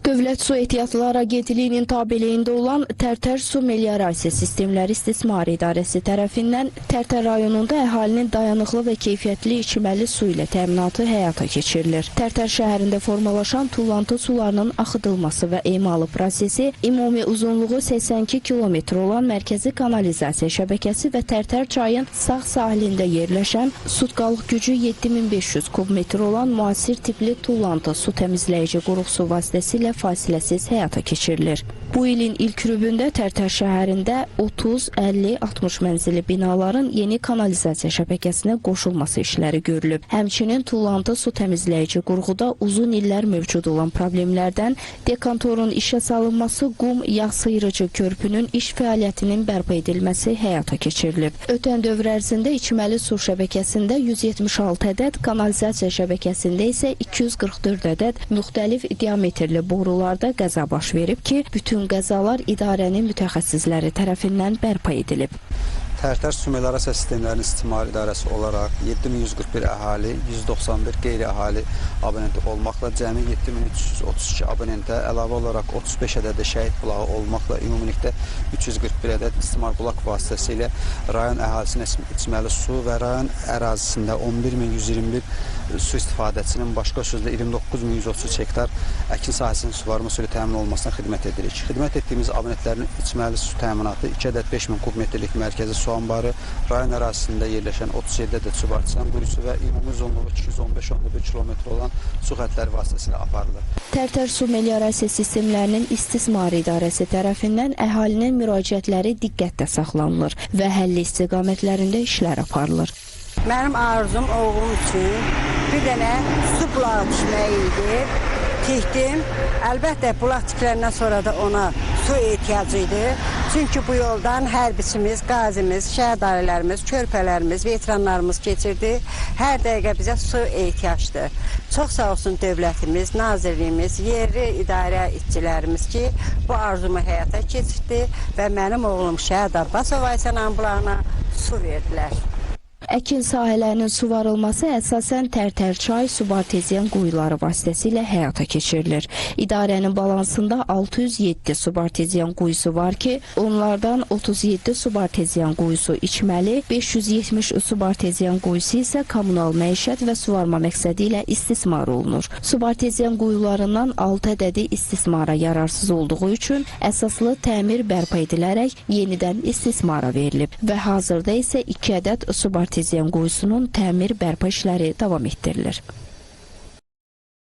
Dövlət Su Ehtiyatları Agentliyinin tabeliyində olan Tərtər Su Meliorasiya Sistemləri İstismar İdarəsi tərəfindən Tərtər rayonunda əhalinin dayanıqlı və keyfiyyətli içməli su ilə təminatı həyata keçirilir. Tərtər şəhərində formalaşan tullantı sularının axıdılması və emalı prosesi ümumi uzunluğu 82 kilometr olan mərkəzi kanalizasiya şəbəkəsi və Tərtər çayın sağ sahilində yerləşən sutqalıq gücü 7500 kubmetr olan müasir tipli tullantı su təmizləyici quruq su vasitəsilə fasiləsiz həyata keçirilir. Bu ilin ilk rübündə Tərtər şəhərində 30, 50, 60 mənzilli binaların yeni kanalizasiya şəbəkəsinə qoşulması işləri görülüb. Həmçinin tullantı su təmizləyici qurğuda uzun illər mövcud olan problemlərdən dekantorun işə salınması, qum yağ sıyırıcı körpünün iş fəaliyyətinin bərpa edilməsi həyata keçirilib. Ötən dövr ərzində içməli su şəbəkəsində 176 ədəd, kanalizasiya şəbəkəsində isə 244 ədəd müxtəlif diametrli borularda qəza baş verib ki, bütün qəzalar idarənin mütəxəssisləri tərəfindən bərpa edilib. Tərtər Su Meliorasiya Sistemlərinin İstismar İdarəsi olaraq 7141 əhali, 191 qeyri-əhali abonenti olmaqla cəmi 7332 abonentə əlavə olaraq 35 ədəd şəhid bulağı olmaqla ümumilikdə 341 ədəd istismar bulaq vasitəsilə rayon əhalisinə içməli su və rayon ərazisində 11121 su istifadəçinin başqa sözlə 29133 hektar əkin sahəsinin suvarma suyu təmin olmasına xidmət edirik. Xidmət etdiyimiz abonentlərin içməli su təminatı 2 ədəd 5000 kubmetrlik mərkəzi su anbarı, rayon ərazisində yerləşən 37 ədəd su barçısan quyusu və ümumi uzunluğu 215-11 kilometr olan su xəttləri vasitəsilə aparılır. Tərtər Su Meliorasiya Sistemlərinin İstismar İdarəsi tərəfindən əhalinin müraciətləri diqqətdə saxlanılır və həlli istiqamətlərində işlər aparılır. Mənim arzum oğlum üçün bir dənə su bulağı tikməyi idi. Tikdim. Əlbəttə, bulaq tiklərindən sonra da ona su ehtiyacı idi. Çünki bu yoldan hərbiçimiz, qazimiz, şəhər dairələrimiz, körpələrimiz, veteranlarımız keçirdi. Hər dəqiqə bizə su ehtiyacdır. Çox sağ olsun dövlətimiz, nazirliyimiz, yerli idarə işçilərimiz ki, bu arzumu həyata keçirdi və mənim oğlum Şəhid Abbasov Aysanın bulağına su verdilər. Əkin sahələrinin suvarılması əsasən Tərtər çay subarteziyan quyuları vasitəsilə həyata keçirilir. İdarənin balansında 607 subarteziyan quyusu var ki, onlardan 37 subarteziyan quyusu içməli, 570 subarteziyan quyusu isə kommunal məişət və suvarma məqsədi ilə istismar olunur. Subarteziyan quyularından 6 ədədi istismara yararsız olduğu üçün əsaslı təmir bərpa edilərək yenidən istismara verilib və hazırda isə 2 ədəd subarteziyan quyusunun təmir bərpa işləri davam etdirilir.